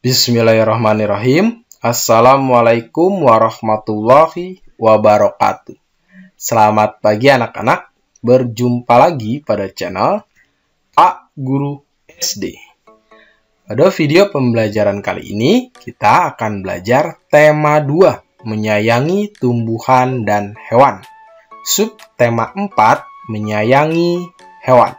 Bismillahirrahmanirrahim. Assalamualaikum warahmatullahi wabarakatuh. Selamat pagi anak-anak. Berjumpa lagi pada channel Pak Guru SD. Pada video pembelajaran kali ini, kita akan belajar tema 2, menyayangi tumbuhan dan hewan. Subtema 4, menyayangi hewan.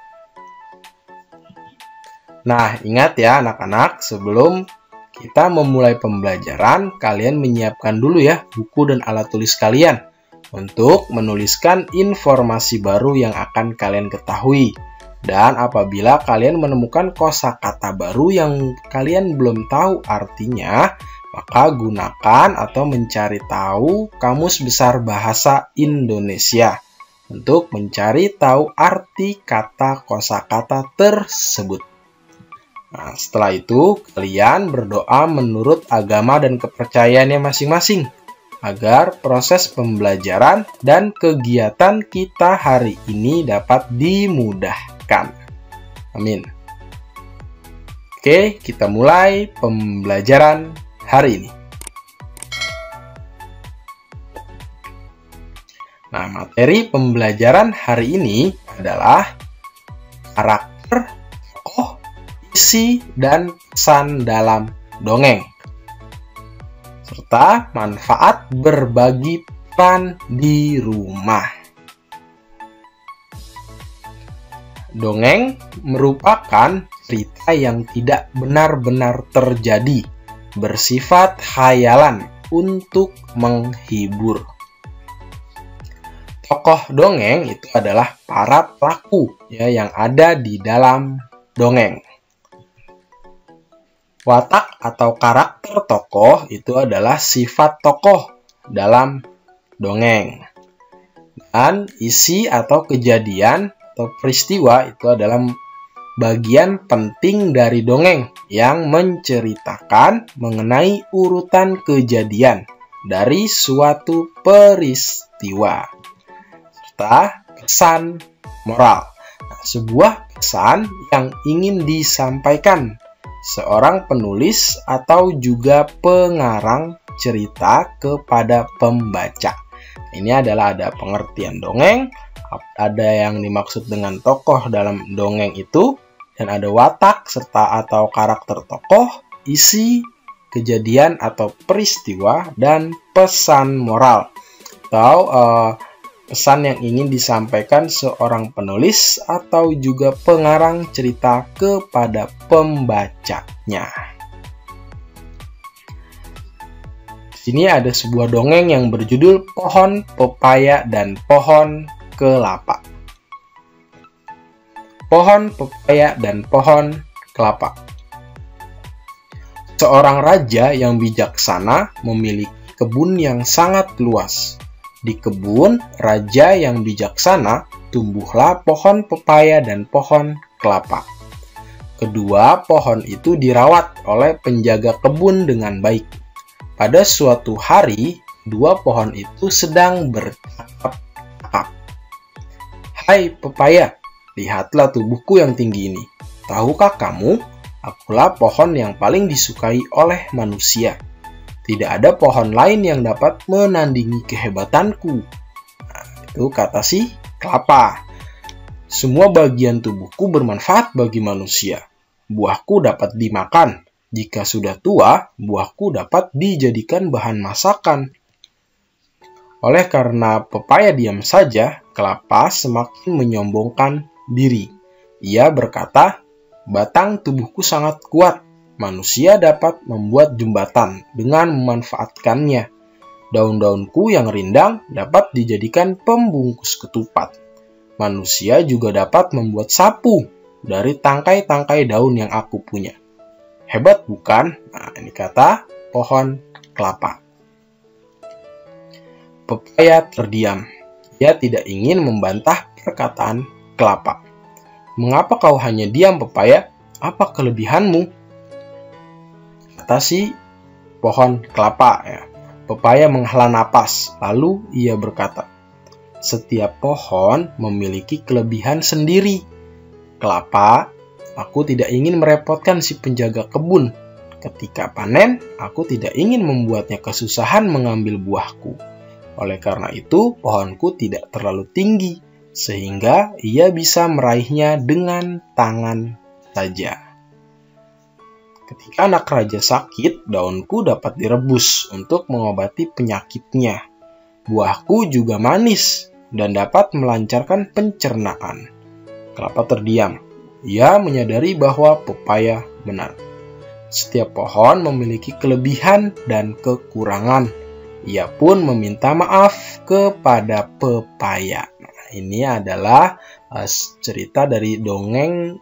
Nah, ingat ya anak-anak, sebelum kita memulai pembelajaran, kalian menyiapkan dulu ya buku dan alat tulis kalian untuk menuliskan informasi baru yang akan kalian ketahui. Dan apabila kalian menemukan kosakata baru yang kalian belum tahu artinya, maka gunakan atau mencari tahu Kamus Besar Bahasa Indonesia untuk mencari tahu arti kata kosakata tersebut. Nah, setelah itu, kalian berdoa menurut agama dan kepercayaannya masing-masing, agar proses pembelajaran dan kegiatan kita hari ini dapat dimudahkan. Amin. Oke, kita mulai pembelajaran hari ini. Nah, materi pembelajaran hari ini adalah karakter tokoh, isi dan pesan dalam dongeng, serta manfaat berbagi peran di rumah. Dongeng merupakan cerita yang tidak benar-benar terjadi, bersifat khayalan untuk menghibur. Tokoh dongeng itu adalah para pelaku ya, yang ada di dalam dongeng. Watak atau karakter tokoh itu adalah sifat tokoh dalam dongeng. Dan isi atau kejadian atau peristiwa itu adalah bagian penting dari dongeng yang menceritakan mengenai urutan kejadian dari suatu peristiwa serta pesan moral. Nah, sebuah pesan yang ingin disampaikan seorang penulis atau juga pengarang cerita kepada pembaca. Ini adalah ada pengertian dongeng, ada yang dimaksud dengan tokoh dalam dongeng itu, dan ada watak serta atau karakter tokoh, isi, kejadian atau peristiwa, dan pesan moral atau pesan yang ingin disampaikan seorang penulis atau juga pengarang cerita kepada pembacanya. Di sini ada sebuah dongeng yang berjudul Pohon Pepaya dan Pohon Kelapa. Pohon pepaya dan pohon kelapa. Seorang raja yang bijaksana memiliki kebun yang sangat luas. Di kebun raja yang bijaksana tumbuhlah pohon pepaya dan pohon kelapa. Kedua pohon itu dirawat oleh penjaga kebun dengan baik. Pada suatu hari, dua pohon itu sedang bercakap-cakap. "Hai pepaya, lihatlah tubuhku yang tinggi ini. Tahukah kamu, akulah pohon yang paling disukai oleh manusia. Tidak ada pohon lain yang dapat menandingi kehebatanku." Nah, itu kata si kelapa. "Semua bagian tubuhku bermanfaat bagi manusia. Buahku dapat dimakan. Jika sudah tua, buahku dapat dijadikan bahan masakan." Oleh karena pepaya diam saja, kelapa semakin menyombongkan diri. Ia berkata, "Batang tubuhku sangat kuat. Manusia dapat membuat jembatan dengan memanfaatkannya. Daun-daunku yang rindang dapat dijadikan pembungkus ketupat. Manusia juga dapat membuat sapu dari tangkai-tangkai daun yang aku punya. Hebat bukan?" Nah, ini kata pohon kelapa. Pepaya terdiam. Ia tidak ingin membantah perkataan kelapa. "Mengapa kau hanya diam, pepaya? Apa kelebihanmu?" Kata si pohon kelapa ya. Pepaya menghela napas, lalu ia berkata, "Setiap pohon memiliki kelebihan sendiri. Kelapa, aku tidak ingin merepotkan si penjaga kebun. Ketika panen, aku tidak ingin membuatnya kesusahan mengambil buahku. Oleh karena itu, pohonku tidak terlalu tinggi, sehingga ia bisa meraihnya dengan tangan saja. Ketika anak raja sakit, daunku dapat direbus untuk mengobati penyakitnya. Buahku juga manis dan dapat melancarkan pencernaan. Kelapa terdiam. Ia menyadari bahwa pepaya benar. Setiap pohon memiliki kelebihan dan kekurangan. Ia pun meminta maaf kepada pepaya. Nah, ini adalah cerita dari dongeng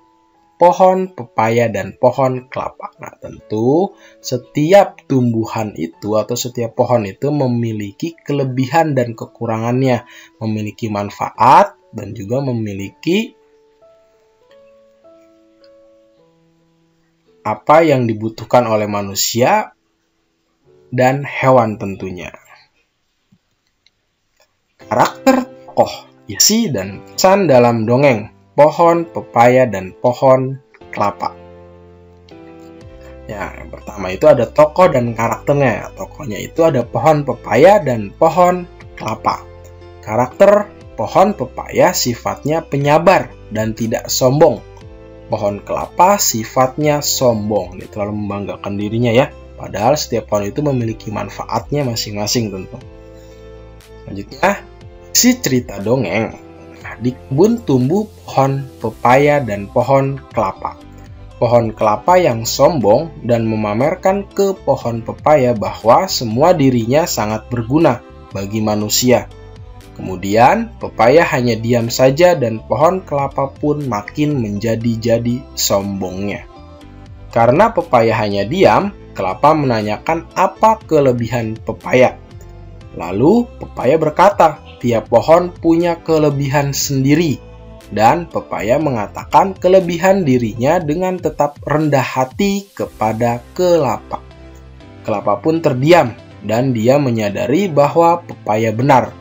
pohon pepaya dan pohon kelapa. Nah, tentu setiap tumbuhan itu atau setiap pohon itu memiliki kelebihan dan kekurangannya, memiliki manfaat dan juga memiliki apa yang dibutuhkan oleh manusia dan hewan tentunya. Karakter tokoh, isi dan pesan dalam dongeng pohon pepaya dan pohon kelapa. Ya, yang pertama itu ada tokoh dan karakternya. Tokohnya itu ada pohon pepaya dan pohon kelapa. Karakter pohon pepaya sifatnya penyabar dan tidak sombong. Pohon kelapa sifatnya sombong, dia terlalu membanggakan dirinya ya. Padahal setiap pohon itu memiliki manfaatnya masing-masing tentu. Selanjutnya, isi cerita dongeng. Nah, di kebun tumbuh pohon pepaya dan pohon kelapa. Pohon kelapa yang sombong dan memamerkan ke pohon pepaya bahwa semua dirinya sangat berguna bagi manusia. Kemudian, pepaya hanya diam saja dan pohon kelapa pun makin menjadi-jadi sombongnya. Karena pepaya hanya diam, kelapa menanyakan apa kelebihan pepaya. Lalu, pepaya berkata, tiap pohon punya kelebihan sendiri. Dan pepaya mengatakan kelebihan dirinya dengan tetap rendah hati kepada kelapa. Kelapa pun terdiam dan dia menyadari bahwa pepaya benar.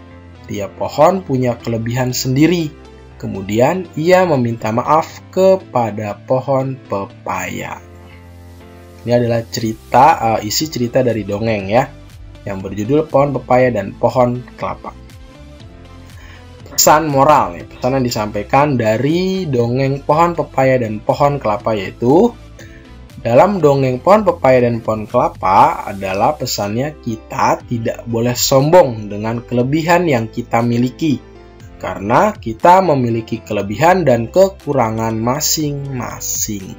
Tiap pohon punya kelebihan sendiri. Kemudian ia meminta maaf kepada pohon pepaya. Ini adalah isi cerita dari dongeng ya, yang berjudul Pohon Pepaya dan Pohon Kelapa. Pesan moral, pesan yang disampaikan dari dongeng Pohon Pepaya dan Pohon Kelapa yaitu, dalam dongeng pohon pepaya dan pohon kelapa adalah pesannya kita tidak boleh sombong dengan kelebihan yang kita miliki. Karena kita memiliki kelebihan dan kekurangan masing-masing.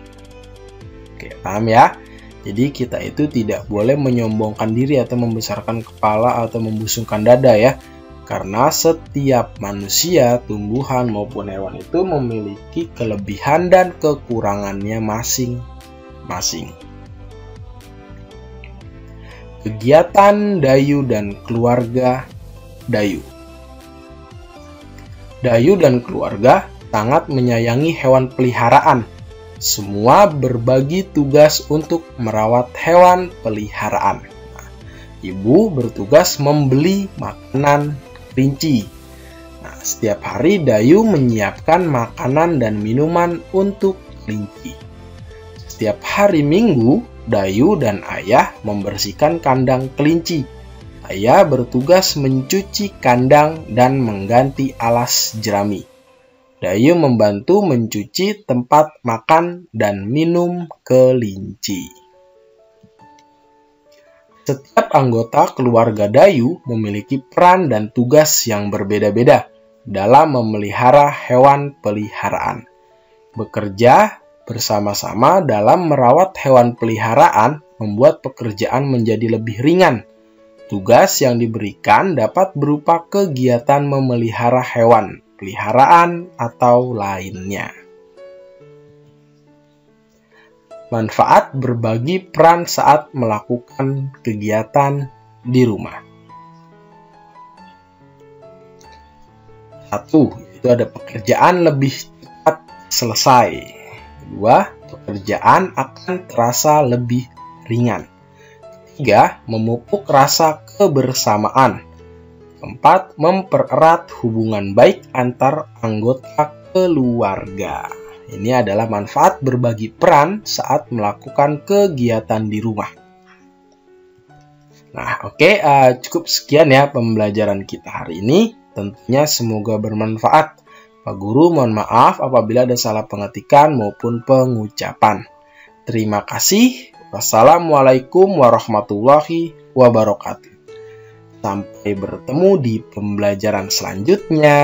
Oke, paham ya? Jadi kita itu tidak boleh menyombongkan diri atau membesarkan kepala atau membusungkan dada ya. Karena setiap manusia, tumbuhan maupun hewan itu memiliki kelebihan dan kekurangannya masing-masing. Kegiatan Dayu dan keluarga Dayu. Dayu dan keluarga sangat menyayangi hewan peliharaan. Semua berbagi tugas untuk merawat hewan peliharaan. Ibu bertugas membeli makanan kelinci. Setiap hari Dayu menyiapkan makanan dan minuman untuk kelinci. Setiap hari Minggu, Dayu dan ayah membersihkan kandang kelinci. Ayah bertugas mencuci kandang dan mengganti alas jerami. Dayu membantu mencuci tempat makan dan minum kelinci. Setiap anggota keluarga Dayu memiliki peran dan tugas yang berbeda-beda dalam memelihara hewan peliharaan. Bekerja bersama-sama dalam merawat hewan peliharaan membuat pekerjaan menjadi lebih ringan. Tugas yang diberikan dapat berupa kegiatan memelihara hewan peliharaan atau lainnya. Manfaat berbagi peran saat melakukan kegiatan di rumah. 1. Itu ada pekerjaan lebih cepat selesai. 2. Pekerjaan akan terasa lebih ringan. 3. Memupuk rasa kebersamaan. 4. Mempererat hubungan baik antar anggota keluarga. Ini adalah manfaat berbagi peran saat melakukan kegiatan di rumah. Nah, oke, cukup sekian ya pembelajaran kita hari ini. Tentunya semoga bermanfaat. Pak Guru mohon maaf apabila ada salah pengetikan maupun pengucapan. Terima kasih. Wassalamualaikum warahmatullahi wabarakatuh. Sampai bertemu di pembelajaran selanjutnya.